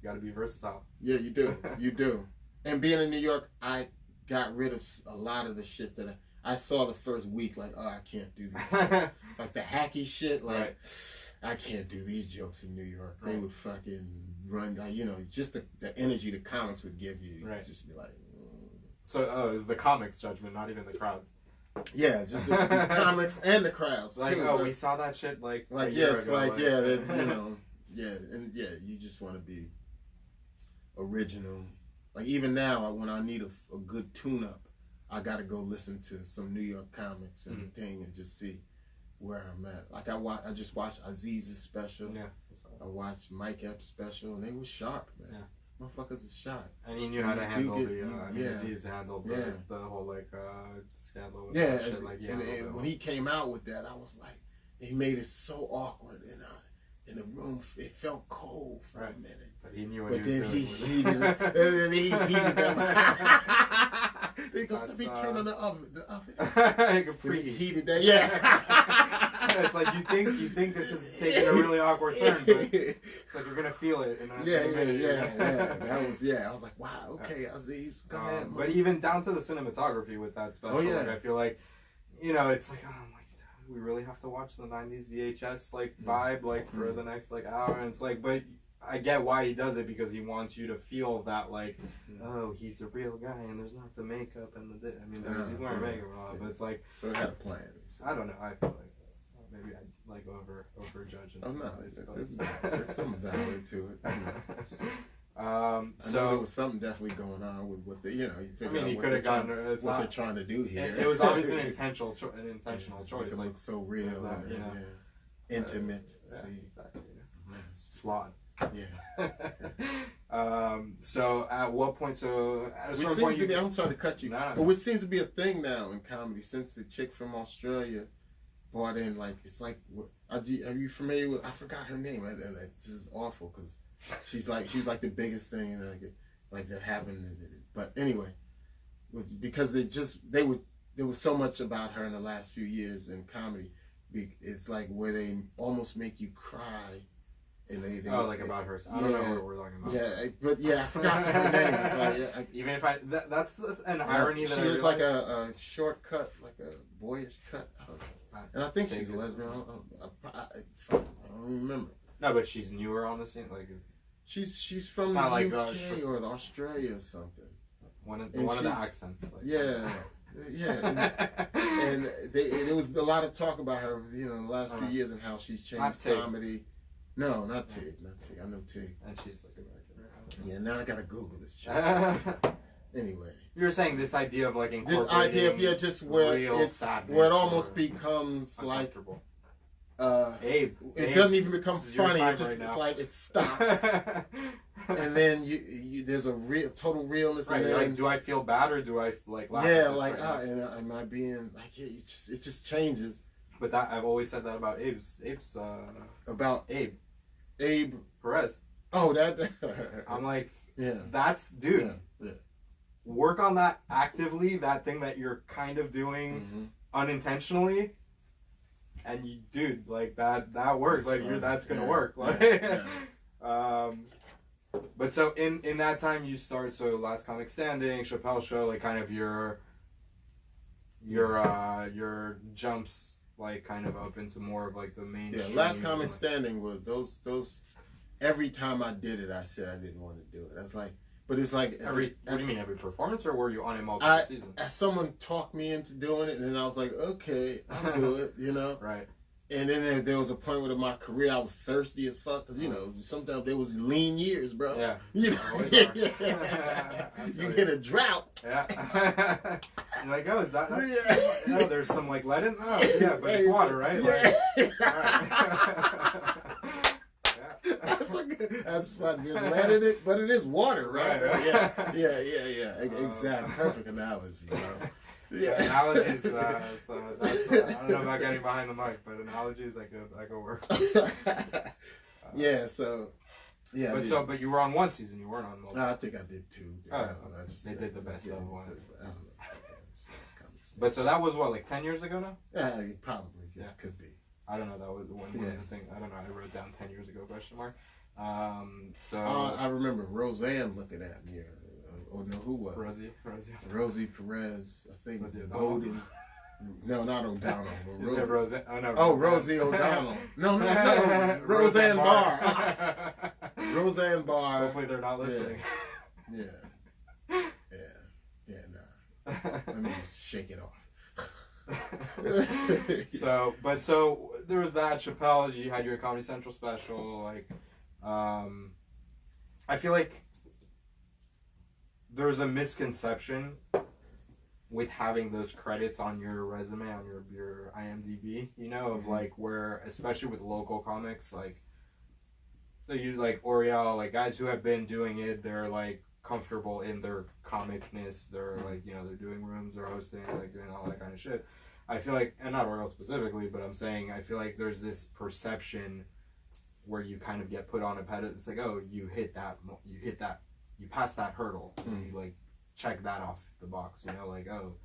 got to be versatile. Yeah, you do. You do. And being in New York, I got rid of a lot of the shit that I saw the first week. Like, oh, I can't do this. Like the hacky shit. Like, right. I can't do these jokes in New York. They would fucking run. Like, you know, just the energy the comics would give you. Right. Just be like. So, it was the comics' judgment, not even the crowds. Yeah, just the comics and the crowds like, too. Oh, we saw that shit like a yeah, year it's ago, like you know, and you just want to be original. Like even now, when I need a good tune-up, I got to go listen to some New York comics and thing and just see where I'm at. Like I just watched Aziz's special. Yeah, I watched Mike Epps' special, and they were sharp, man. Yeah. Motherfuckers is sharp. And he knew how to handle Aziz handled the whole like scandal. With yeah, shit, like, and when he came out with that, I was like, he made it so awkward, and in the room, it felt cold for a minute. But he knew what he was doing. And then he heated them. He goes, let me turn on the oven. He heated that. Yeah. It's like you think this is taking a really awkward turn, but it's like you're gonna feel it in a minute. That was I was like, wow, okay, Aziz, come on. But even down to the cinematography with that special, like, I feel like, you know, it's like, we really have to watch the 90s VHS vibe for the next hour, and it's like, but I get why he does it, because he wants you to feel that oh, he's a real guy and there's not the makeup and he's wearing makeup and all that, but it's like, so it had a plan. I don't know, I feel like maybe I over judge it. Oh no, there's some value to it. I know there was something definitely going on with what you figure out you could have gotten what they're trying to do here. It was always an intentional choice. It look so real and intimate. See, exactly. Flawed. Yeah. So at what point? So at a certain point, I'm sorry to cut you, but what seems to be a thing now in comedy since the chick from Australia brought in it's like, are you familiar with? I forgot her name. And this is awful because she was like the biggest thing like that happened. But anyway, because there was so much about her in the last few years in comedy. It's like where they almost make you cry. And they about her. I don't know what we're talking about. Yeah, I forgot her name. It's like, even if that's an irony that she is like a shortcut, like a boyish cut. I don't know. And I think she's a lesbian. I don't remember. No, but she's newer on the scene. She's from the UK or Australia or something. One of the accents. Yeah. And there was a lot of talk about her, in the last few years and how she's changed comedy. No, not Tig. I know Tig. And she's American, right? Yeah, now I gotta Google this shit. Anyway. You were saying this idea of incorporating this idea of just where it almost becomes like Abe. It doesn't even become funny. It just it's like it stops. And then you there's a total realness. Right. And then, do I feel bad or do I laugh? Yeah, am I being it just changes. But I've always said that about Abe's about Abe Perez. Oh, that. I'm like, yeah. That's dude. Yeah. Work on that actively. That thing that you're kind of doing unintentionally, and dude, that works. That's gonna work. But so in that time you start Last Comic Standing, Chappelle Show, kind of your jumps. Kind of up into more of the mainstream. Yeah, Last Comic Standing was those. Every time I did it, I said I didn't want to do it. That's but it's like what do you mean every performance, or were you on it multiple seasons? Someone talked me into doing it, and then I was like, okay, I'll do it. Right. And then there was a point where in my career I was thirsty as fuck because sometimes there was lean years, bro. Yeah. You hit a drought. Yeah. I'm like, oh, is that? No, there's some lead in. Oh, yeah, but it's water, right? That's fun. There's lead in it, but it is water, right? Yeah. Exactly. Perfect analogy, bro. Yeah, analogies. That's, I don't know about getting behind the mic, but analogies I could work. Yeah, so Yeah, but you were on one season. You weren't on multiple. I think I did 2. They did the best of one. I don't know. But so that was what, like 10 years ago now? Yeah, probably. Yeah, could be. I don't know. That was one of the thing. I don't know. I wrote down 10 years ago ? So I remember Roseanne looking at me, or no, who was Rosie Perez. I think Bowden. No, not O'Donnell. Rosie. Rosie O'Donnell. No. Roseanne Barr. Roseanne Barr. Hopefully they're not listening. Yeah. Nah. Let me just shake it off. So there was that. Chappelle, you had your Comedy Central special. Like, I feel like there's a misconception with having those credits on your resume, on your IMDb, of like where, especially with local comics, like, so you like Oriel, like guys who have been doing it, they're like comfortable in their comicness, they're like, they're doing rooms, they're hosting, like doing all that kind of shit. I feel like, and not Oriel specifically, but I'm saying, I feel like there's this perception where you kind of get put on a pedestal. It's like, oh, you passed that hurdle, you like check that off the box, like, oh,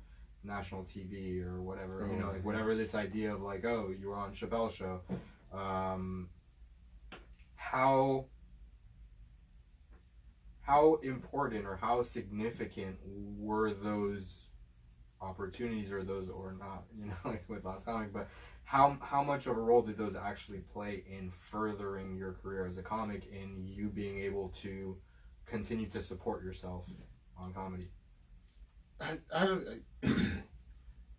national TV or whatever, like whatever this idea of like, oh, you were on Chappelle's show. How important or how significant were those opportunities or not, like with Last Comic, but how much of a role did those actually play in furthering your career as a comic, in you being able to continue to support yourself on comedy? I don't,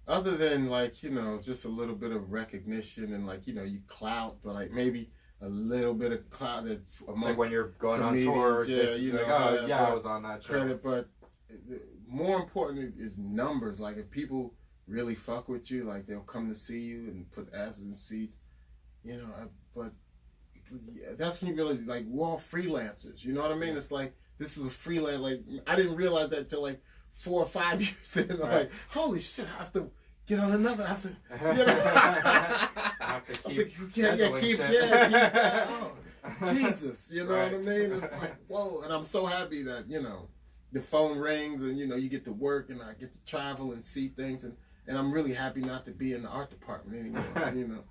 other than like, just a little bit of recognition and like, you clout, but like maybe a little bit of clout that amongst like when you're going on tour, I was on that show. Credit, but more important is numbers. Like if people really fuck with you, like they'll come to see you and put asses in seats, but that's when you realize, like, we're all freelancers, you know what I mean? It's like, this is a freelance, like, I didn't realize that till like 4 or 5 years in. I'm like, holy shit, I have to get on another, I have to, keep Jesus, you know what I mean? It's like, whoa, and I'm so happy that, the phone rings and, you get to work and I get to travel and see things, and I'm really happy not to be in the art department anymore,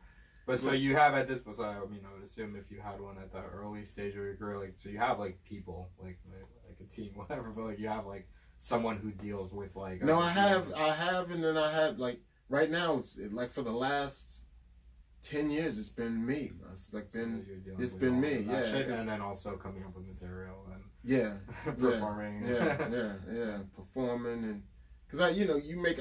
But so you have at this point, so I would assume if you had one at the early stage of your career, like, so you have like people, like a team, whatever, but like you have like someone who deals with like. No, I have, and then I had like, right now it's like for the last 10 years it's been me. It's like it's been me, yeah. Shit, and then also coming up with material and performing, performing, and because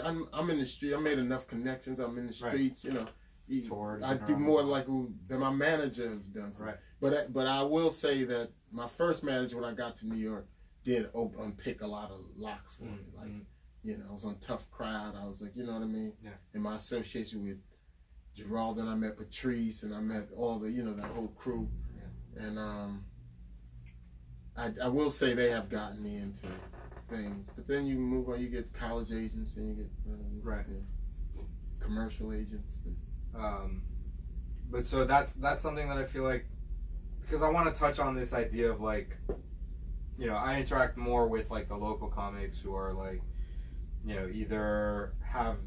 I'm in the street. I made enough connections. I'm in the streets, I do more like than my manager has done. Right. But I will say that my first manager when I got to New York did unpick a lot of locks for me. Like, I was on Tough Crowd. I was like, you know what I mean? Yeah. In my association with Gerald, and I met Patrice, and I met all the, that whole crew. Yeah. And I will say they have gotten me into things. But then you move on, you get college agents, and you get commercial agents. But so that's something that I feel like, because I want to touch on this idea of like, I interact more with like the local comics who are like, either have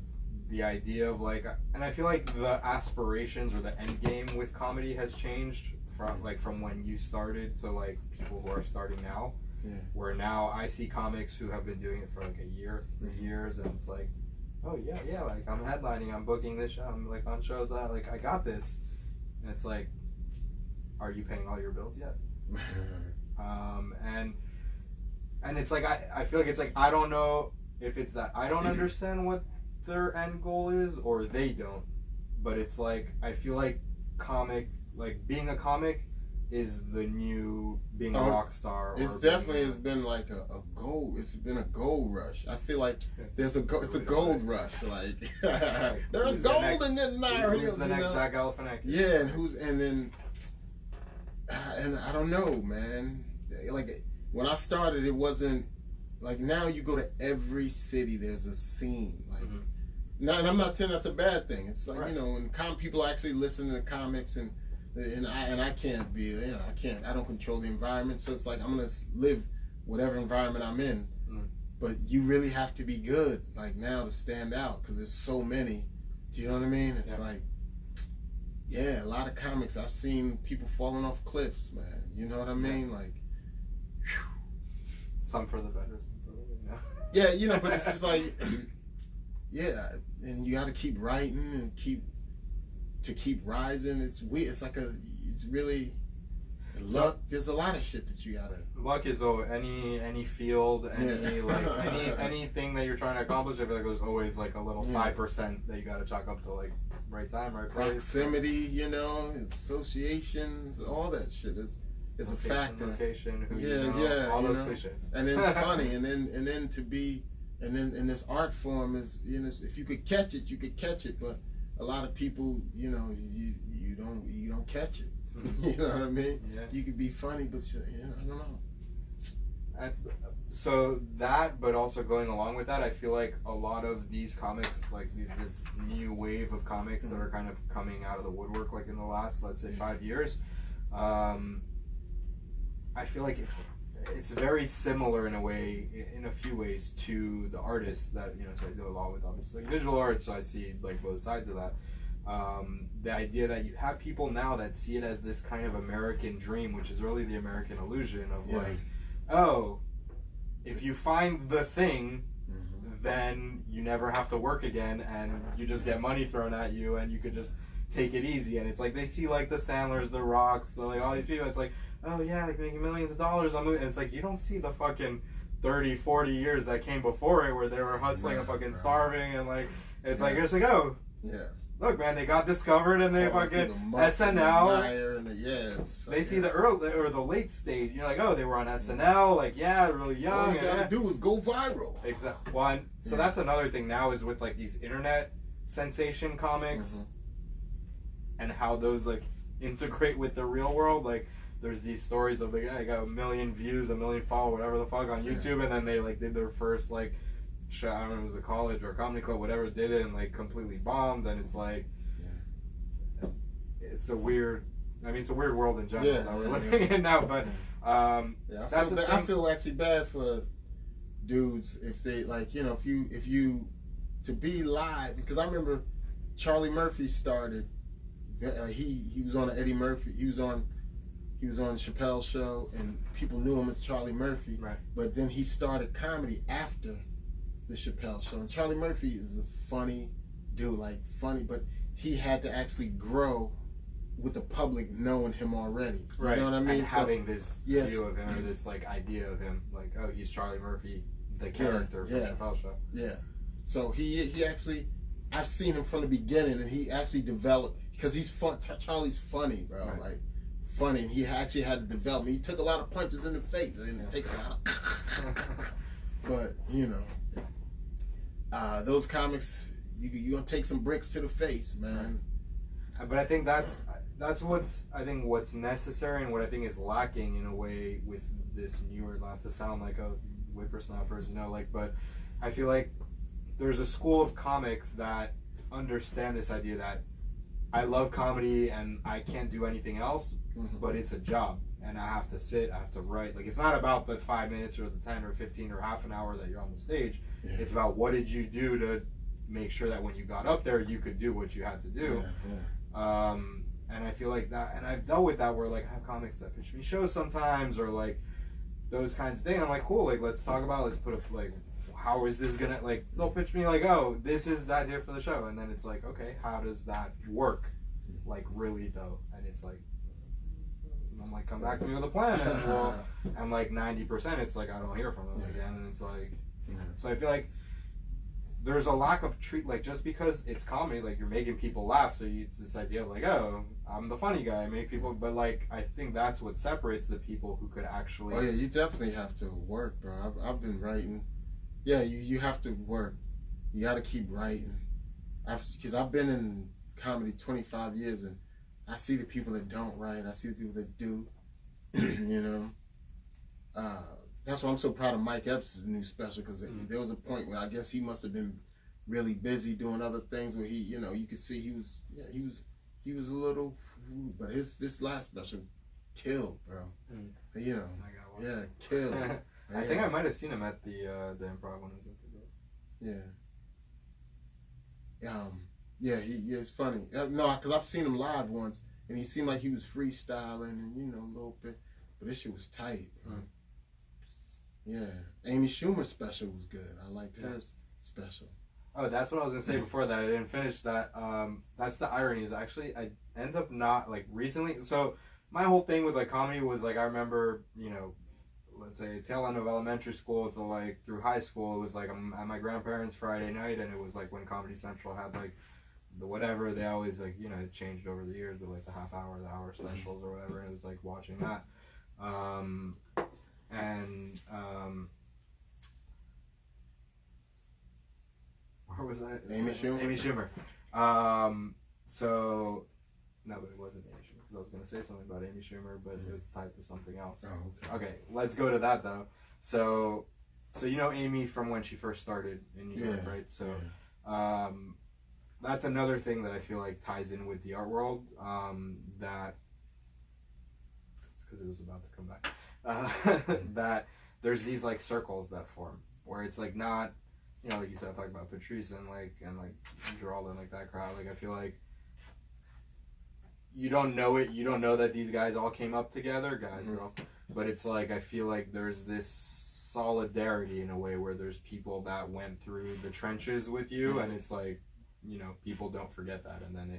the idea of like, and I feel like the aspirations or the end game with comedy has changed from when you started to like people who are starting now. Yeah. Where now I see comics who have been doing it for like a year, 3 years, and it's like, oh yeah, like I'm headlining, I'm booking this show, I'm like on shows, like I got this, and it's like, are you paying all your bills yet? And it's like I feel like it's like, I don't know if it's that I don't understand what their end goal is or they don't, but it's like I feel like being a comic is the new being a rock star. It's definitely has been like a goal. It's been a gold rush. I feel like it's a gold rush. Like there's gold in this now. Who's the next Zach Galifianakis? Yeah, and I don't know, man. Like when I started, it wasn't like now. You go to every city, there's a scene. Like now, and I'm not saying that's a bad thing. It's like when people actually listen to the comics and and I can't be, you know, I don't control the environment, so it's like I'm gonna live whatever environment I'm in. But you really have to be good, like now, to stand out, because there's so many. Do you know what I mean? It's like, yeah, a lot of comics, I've seen people falling off cliffs, man. You know what I mean? Like, whew. Some for the better, some for the worse. Yeah, you know, but it's just like, yeah, and you got to keep writing and keep rising. It's weird. It's like it's really luck. There's a lot of shit that you gotta. Luck is any field, anything that you're trying to accomplish. I feel like there's always like a little 5% that you gotta chalk up to like right time, right place. Proximity, you know, associations, all that shit is a factor. Location, all those cliches. And then funny, and then to be, and then in this art form is, you know, if you could catch it, you could catch it. But a lot of people, you know, you don't catch it. You know what I mean? Yeah. You could be funny, but you know, I don't know. So that, but also going along with that, I feel like a lot of these comics, like this new wave of comics that are kind of coming out of the woodwork, like in the last, let's say, 5 years, I feel like it's very similar in a way, in a few ways, to the artists that, you know, so I do a lot with, obviously, like visual arts, so I see like both sides of that. The idea that you have people now that see it as this kind of American dream, which is really the American illusion of like, oh, if you find the thing, then you never have to work again, and you just get money thrown at you, and you could just take it easy. And it's like they see like the Sandlers, the Rocks, like all these people. It's like, oh yeah, like making millions of dollars on movies. And it's like you don't see the fucking 30, 40 years that came before it, where they were hustling and fucking starving, and like it's like it's like, oh look, man, they got discovered, and they fucking SNL. They see the early or the late stage. You're like, oh, they were on SNL, like really young. All you gotta do is go viral. Exactly. One. So that's another thing now is with like these internet sensation comics, and how those like integrate with the real world. Like, there's these stories of like, I got 1 million views, 1 million followers, whatever the fuck on YouTube, and then they like did their first like. I don't know if it was a college or a comedy club, whatever, did it and like completely bombed, and it's like it's a weird world in general that we're living in now, but I feel actually bad for dudes if they, like, you know, if you to be live, because I remember Charlie Murphy started, he was on Eddie Murphy, he was on Chappelle's show, and people knew him as Charlie Murphy, right? But then he started comedy after the Chappelle show, and Charlie Murphy is a funny dude, like funny, but he had to actually grow with the public knowing him already. You know what I mean? And having this view of him, or this like idea of him, like, oh, he's Charlie Murphy, the character from Chappelle show. Yeah. So he actually, I've seen him from the beginning, and he actually developed, because he's fun. Charlie's funny, bro. Right. Like funny, and he actually had to develop. He took a lot of punches in the face, and take a lot of. But you know. Those comics, you're gonna take some bricks to the face, man. But I think that's what's necessary, and what I think is lacking in a way with this newer. Not to sound like a whippersnapper, you know, like, but I feel like there's a school of comics that understand this idea that I love comedy and I can't do anything else, but it's a job. And I have to sit, I have to write. Like, it's not about the 5 minutes or the 10 or 15 or half an hour that you're on the stage. It's about what did you do to make sure that when you got up there, you could do what you had to do. And I feel like that, and I've dealt with that where, like, I have comics that pitch me shows sometimes, or, like, those kinds of things. I'm like, cool, like, let's talk about it. Let's put up, like, how is this gonna, like, they'll pitch me, like, oh, this is the idea for the show. And then it's like, okay, how does that work? Like, really, though? And it's like, I'm like, come back to me with a plan, and well, I'm like 90%. It's like I don't hear from them again, and it's like, so I feel like there's a lack of like, just because it's comedy, like you're making people laugh, so it's this idea of like, oh, I'm the funny guy, I make people, but like I think that's what separates the people who could actually. Oh yeah, you definitely have to work, bro. I've been writing. Yeah, you have to work. You got to keep writing. Because I've been in comedy 25 years, and I see the people that don't write. I see the people that do. You know, that's why I'm so proud of Mike Epps' new special, because there was a point where I guess he must have been really busy doing other things where he, you know, you could see he was a little but this last special killed, bro. You know, yeah, killed. I think I might have seen him at the Improv when he was at the Yeah. Yeah, it's funny. No, because I've seen him live once, and he seemed like he was freestyling and, you know, a little bit. But this shit was tight. Yeah. Amy Schumer's special was good. I liked her special. Oh, that's what I was going to say before that. I didn't finish that. That's the irony is actually I end up not, like, recently. So my whole thing with, like, comedy was, like, I remember, you know, let's say tail end of elementary school to like through high school, it was like I'm at my grandparents' Friday night, and it was like when Comedy Central had like the whatever, they always like, you know, it changed over the years with like the half hour, the hour specials or whatever, and it was like watching that. Where was that? Amy Schumer. Amy Schumer. So no, but it wasn't Amy Schumer, because I was going to say something about Amy Schumer, but it's tied to something else. Oh, okay, let's go to that though. So you know Amy from when she first started in New York, right? So that's another thing that I feel like ties in with the art world. That it's because it was about to come back. That there's these like circles that form where it's like not, you know, like you said, talk about Patrice and like Geraldo and like that crowd. Like I feel like you don't know it. You don't know that these guys all came up together, guys, girls. But it's like I feel like there's this solidarity in a way where there's people that went through the trenches with you, and it's like, you know, people don't forget that, and then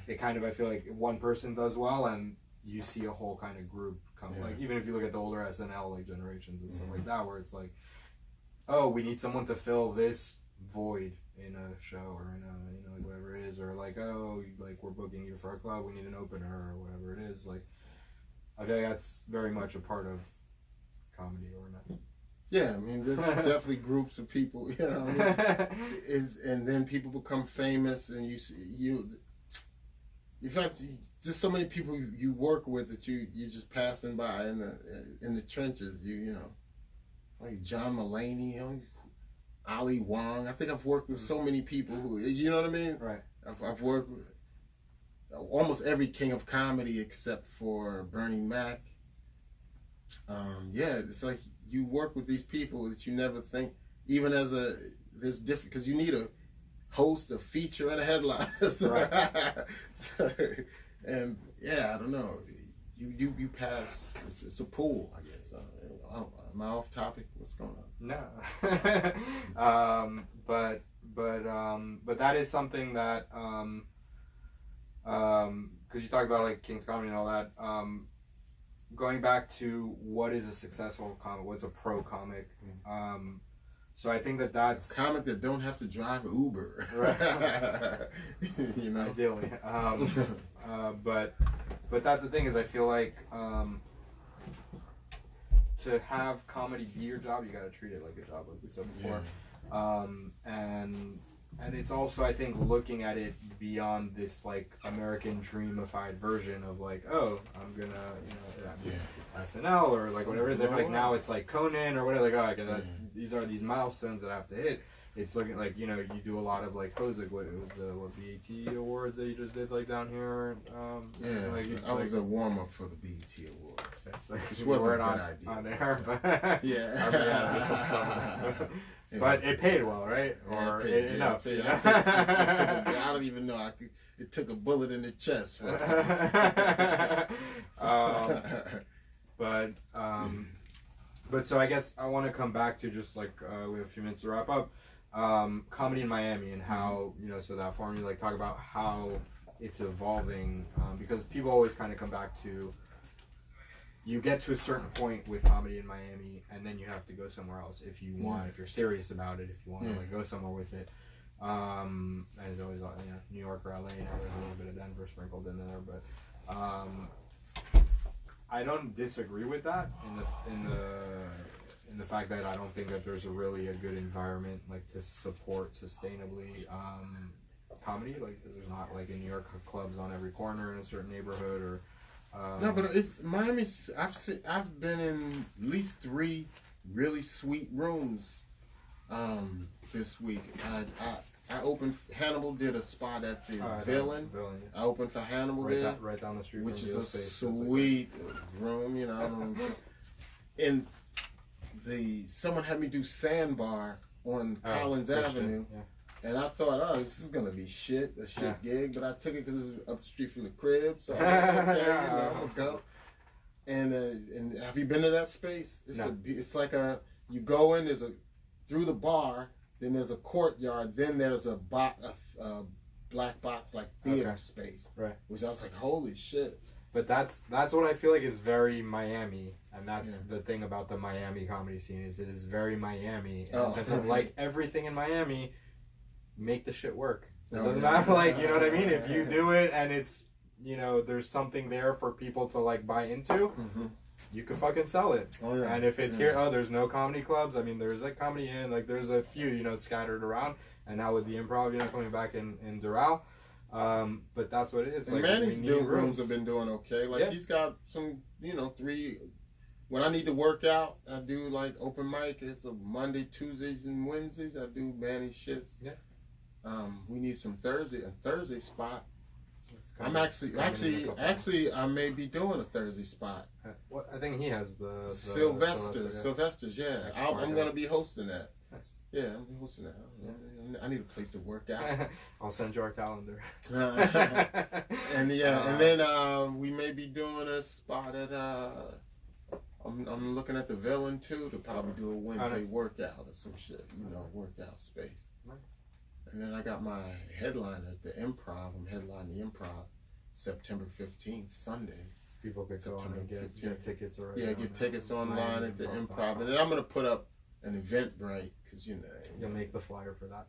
it kind of, I feel like one person does well, and you see a whole kind of group come. Like even if you look at the older SNL like generations and stuff like that, where it's like, oh, we need someone to fill this void in a show or in a, you know, like whatever it is, or like, oh, like we're booking you for a club, we need an opener or whatever it is. Like I feel like that's very much a part of comedy, or not. Yeah, I mean, there's definitely groups of people, you know, and then people become famous, and in fact, there's so many people you work with that you're just passing by in the trenches, you know, like John Mulaney, you know, Ali Wong. I think I've worked with so many people who, you know what I mean? Right. I've worked with almost every king of comedy except for Bernie Mac. Yeah, it's like you work with these people that you never think, even as there's different, because you need a host, a feature, and a headline. And yeah, I don't know. You pass. It's a pool, I guess. Am I off topic? What's going on? No. But that is something that because you talk about like King's Comedy and all that. Going back to what is a successful comic, what's a pro comic? So I think that's a comic that don't have to drive Uber, right? You know, ideally. But that's the thing, is I feel like to have comedy be your job, you got to treat it like a job, like we said before. And it's also, I think, looking at it beyond this like American dreamified version of like, oh, I'm gonna, you know, SNL or like whatever it is. I feel like now it's like Conan or whatever. Like, oh, okay, these are these milestones that I have to hit. It's looking like, you know, you do a lot of like Hozek. What it was the BET Awards that you just did like down here. I was a warm up for the BET Awards. Like, which wasn't a good idea on there, but yeah, some stuff. But it paid well, right? Or enough. I don't even know. It took a bullet in the chest. For but so I guess I want to come back to just like we have a few minutes to wrap up. Comedy in Miami and how, you know, so that form, you like talk about how it's evolving, because people always kind of come back to, you get to a certain point with comedy in Miami, and then you have to go somewhere else if you want, if you're serious about it, if you want to like go somewhere with it. And it's always, you know, New York or LA, and there's a little bit of Denver sprinkled in there, but I don't disagree with that in the fact that I don't think that there's really a good environment like to support sustainably comedy. Like there's not like in New York clubs on every corner in a certain neighborhood or. No, but it's Miami. I've been in at least 3 really sweet rooms this week. I opened. Hannibal did a spot at the Villain. Yeah. I opened for Hannibal there, right down the street, which from is Real a Space. sweet room, you know. And someone had me do Sandbar on Collins Avenue, and I thought, oh, this is gonna be a shit gig, but I took it because it's up the street from the crib, so I'm like, okay, I'm gonna go. And have you been to that space? It's like you go in, through the bar, then there's a courtyard, then there's a black box like theater space, right? Which I was like, holy shit. But that's what I feel like is very Miami, and that's the thing about the Miami comedy scene is it is very Miami. And since I'm like everything in Miami, make the shit work. It doesn't matter, like, you know what I mean? If you do it and it's, you know, there's something there for people to like buy into, you can fucking sell it. And if it's here, there's no comedy clubs. I mean, there's like Comedy Inn, like there's a few, you know, scattered around. And now with the Improv, you know, coming back in Doral. But that's what it is. And like, Manny's rooms have been doing okay. Like he's got some, you know, 3. When I need to work out, I do like open mic. It's a Monday, Tuesdays, and Wednesdays. I do Manny shits. Yeah. We need a Thursday spot. I'm actually I may be doing a Thursday spot. Well, I think he has the Sylvester's. Yeah, I'm gonna be hosting that. Nice. Yeah, I'm hosting that. I need a place to work out. I'll send you our calendar. And then we may be doing a spot at. I'm looking at the Villain too to probably do a Wednesday workout or some shit. You know, workout space. Nice. And then I got my headliner at the Improv. I'm headlining the Improv September 15th, Sunday. People could go on and get tickets already. Yeah, get tickets online at the Improv. And then I'm going to put up an Eventbrite because, you know. You'll make the flyer for that.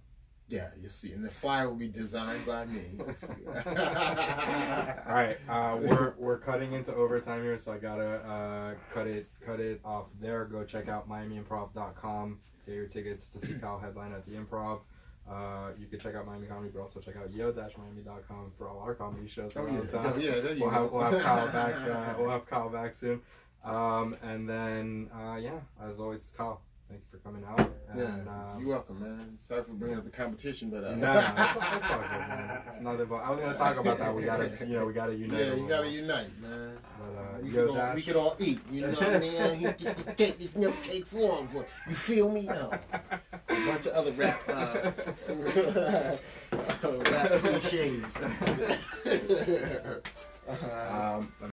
Yeah, you'll see. And the flyer will be designed by me. All right, we're cutting into overtime here, so I gotta cut it off there. Go check out MiamiImprov.com. Get your tickets to see Kyle headline at the Improv. You can check out Miami Comedy, but also check out yo-miami.com for all our comedy shows. We'll have Kyle back. We'll have Kyle back soon. And then as always, Kyle, thank you for coming out. And, you're welcome, man. Sorry for bringing up the competition, but no, it's all good, man. It's nothing but I was gonna talk about that. We gotta unite. Yeah, you gotta unite, man. But we could all eat. You know what I mean? You get the cake. There's no cake for him. You feel me? A bunch of other rap cliches.